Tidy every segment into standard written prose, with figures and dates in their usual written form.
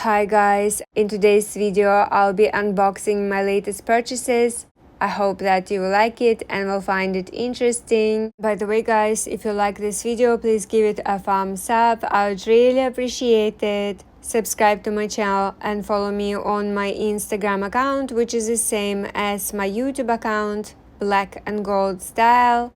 Hi guys, in today's video I'll be unboxing my latest purchases. I hope that you will like it and will find it interesting. By the way guys, if you like this video, please give it a thumbs up. I would really appreciate it. Subscribe to my channel and follow me on my Instagram account, which is the same as my YouTube account, Black and Gold Style.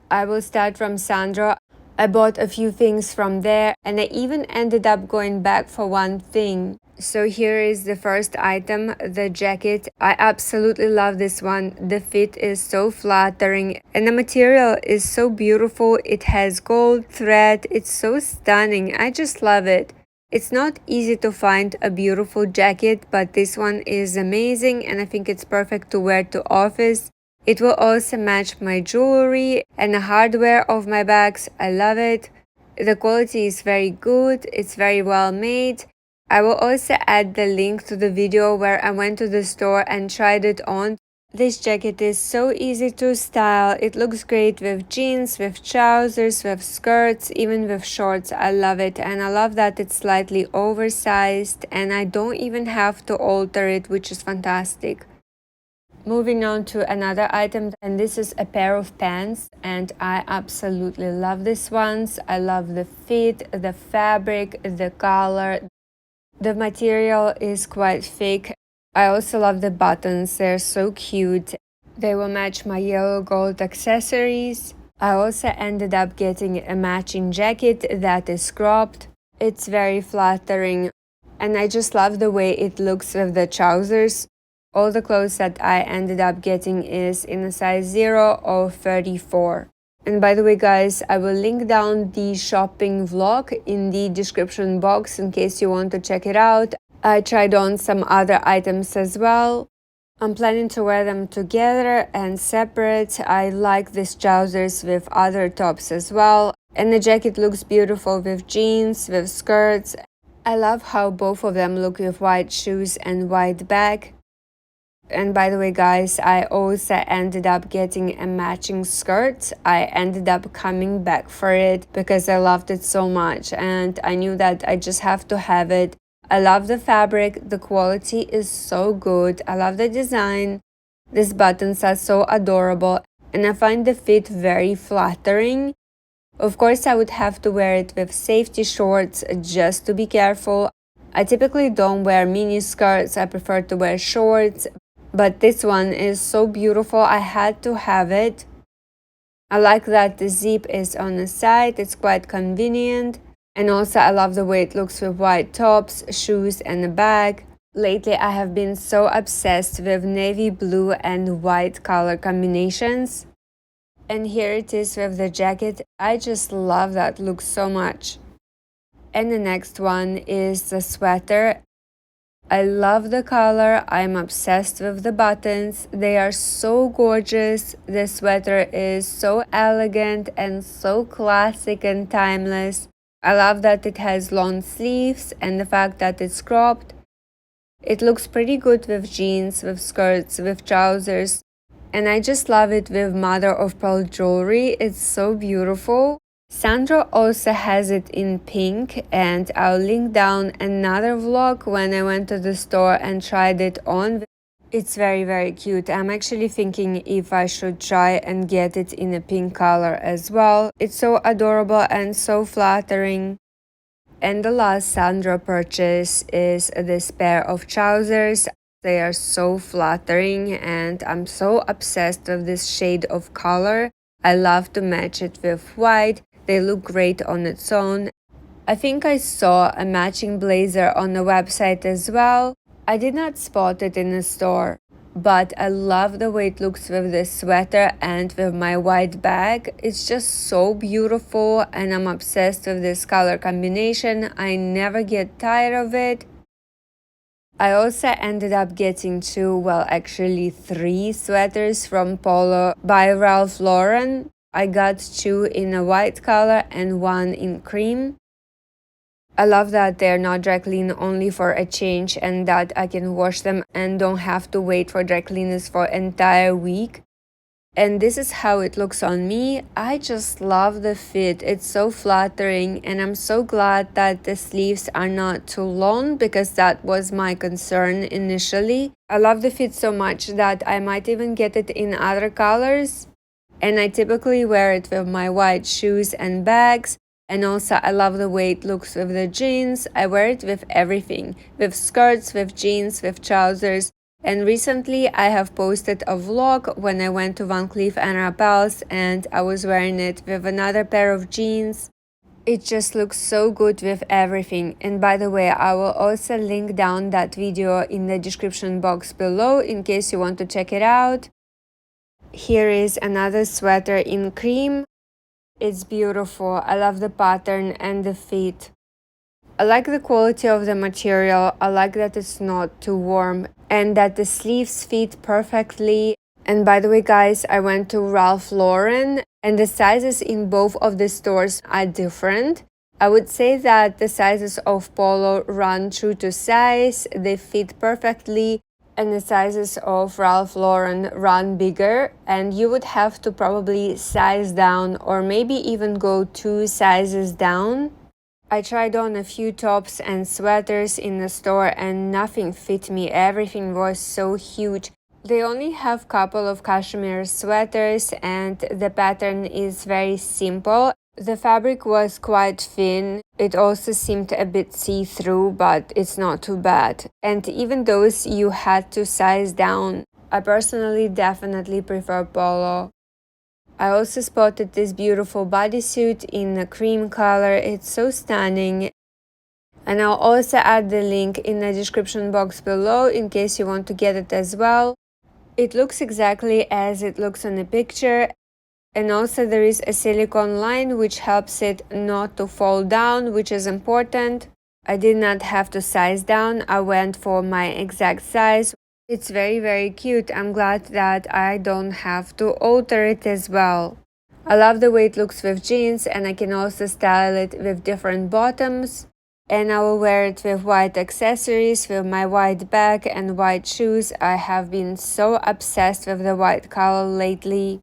I will start from Sandro. I bought a few things from there and I even ended up going back for one thing. So here is the first item, the jacket. I absolutely love this one. The fit is so flattering and the material is so beautiful. It has gold thread. It's so stunning. I just love it. It's not easy to find a beautiful jacket, but this one is amazing and I think it's perfect to wear to office. It will also match my jewelry and the hardware of my bags. I love it. The quality is very good. It's very well made. I will also add the link to the video where I went to the store and tried it on. This jacket is so easy to style. It looks great with jeans, with trousers, with skirts, even with shorts. I love it and I love that it's slightly oversized and I don't even have to alter it, which is fantastic. Moving on to another item, and this is a pair of pants and I absolutely love these ones. I love the fit, the fabric, the color. The material is quite thick. I also love the buttons, they're so cute. They will match my yellow gold accessories. I also ended up getting a matching jacket that is cropped. It's very flattering and I just love the way it looks with the trousers. All the clothes that I ended up getting is in a size 0 or 34. And by the way guys, I will link down the shopping vlog in the description box in case you want to check it out. I tried on some other items as well. I'm planning to wear them together and separate. I like these trousers with other tops as well. And the jacket looks beautiful with jeans, with skirts. I love how both of them look with white shoes and white bag. And by the way guys, I also ended up getting a matching skirt. I ended up coming back for it because I loved it so much and I knew that I just have to have it. I love the fabric, the quality is so good. I love the design. These buttons are so adorable and I find the fit very flattering. Of course, I would have to wear it with safety shorts just to be careful. I typically don't wear mini skirts, I prefer to wear shorts. But this one is so beautiful, I had to have it. I like that the zip is on the side, it's quite convenient. And also I love the way it looks with white tops, shoes and a bag. Lately I have been so obsessed with navy blue and white color combinations. And here it is with the jacket. I just love that look so much. And the next one is the sweater. I love the color, I'm obsessed with the buttons, they are so gorgeous. The sweater is so elegant and so classic and timeless. I love that it has long sleeves and the fact that it's cropped. It looks pretty good with jeans, with skirts, with trousers. And I just love it with mother of pearl jewelry, it's so beautiful. Sandro also has it in pink and I'll link down another vlog when I went to the store and tried it on. It's very cute. I'm actually thinking if I should try and get it in a pink color as well. It's so adorable and so flattering. And the last Sandro purchase is this pair of trousers. They are so flattering and I'm so obsessed with this shade of color. I love to match it with white. They look great on its own. I think I saw a matching blazer on the website as well. I did not spot it in the store, but I love the way it looks with this sweater and with my white bag. It's just so beautiful and I'm obsessed with this color combination. I never get tired of it. I also ended up getting actually 3 sweaters from Polo by Ralph Lauren. I got 2 in a white color and 1 in cream. I love that they're not dry clean only for a change and that I can wash them and don't have to wait for dry cleaners for an entire week. And this is how it looks on me. I just love the fit. It's so flattering, and I'm so glad that the sleeves are not too long because that was my concern initially. I love the fit so much that I might even get it in other colors. And I typically wear it with my white shoes and bags. And also I love the way it looks with the jeans. I wear it with everything, with skirts, with jeans, with trousers. And recently I have posted a vlog when I went to Van Cleef & Arpels and I was wearing it with another pair of jeans. It just looks so good with everything. And by the way, I will also link down that video in the description box below in case you want to check it out. Here is another sweater in cream. It's beautiful. I love the pattern and the fit. I like the quality of the material. I like that it's not too warm and that the sleeves fit perfectly. And by the way, guys, I went to Ralph Lauren and the sizes in both of the stores are different. I would say that the sizes of Polo run true to size. They fit perfectly. And the sizes of Ralph Lauren run bigger, and you would have to probably size down or maybe even go 2 sizes down. I tried on a few tops and sweaters in the store and nothing fit me. Everything was so huge. They only have couple of cashmere sweaters and the pattern is very simple. The fabric was quite thin. It also seemed a bit see-through, but it's not too bad. And even those you had to size down. I personally definitely prefer Polo. I also spotted this beautiful bodysuit in a cream color. It's so stunning. And I'll also add the link in the description box below in case you want to get it as well. It looks exactly as it looks on the picture. And also there is a silicone line which helps it not to fall down, which is important. I did not have to size down. I went for my exact size. It's very cute. I'm glad that I don't have to alter it as well. I love the way it looks with jeans and I can also style it with different bottoms. And I will wear it with white accessories, with my white bag and white shoes. I have been so obsessed with the white color lately.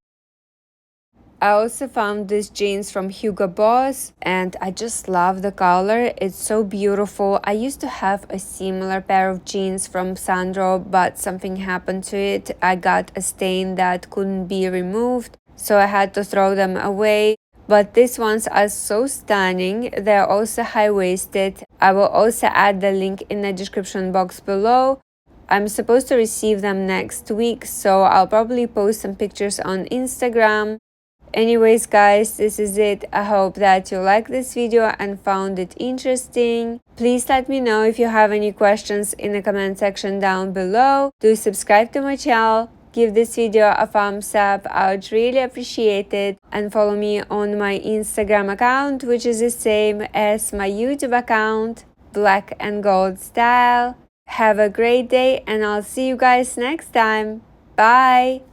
I also found these jeans from Hugo Boss and I just love the color. It's so beautiful. I used to have a similar pair of jeans from Sandro, but something happened to it. I got a stain that couldn't be removed, so I had to throw them away. But these ones are so stunning. They're also high-waisted. I will also add the link in the description box below. I'm supposed to receive them next week, so I'll probably post some pictures on Instagram. Anyways, guys, this is it. I hope that you liked this video and found it interesting. Please let me know if you have any questions in the comment section down below. Do subscribe to my channel, give this video a thumbs up, I would really appreciate it, and follow me on my Instagram account, which is the same as my YouTube account, Black and Gold Style. Have a great day and I'll see you guys next time. Bye!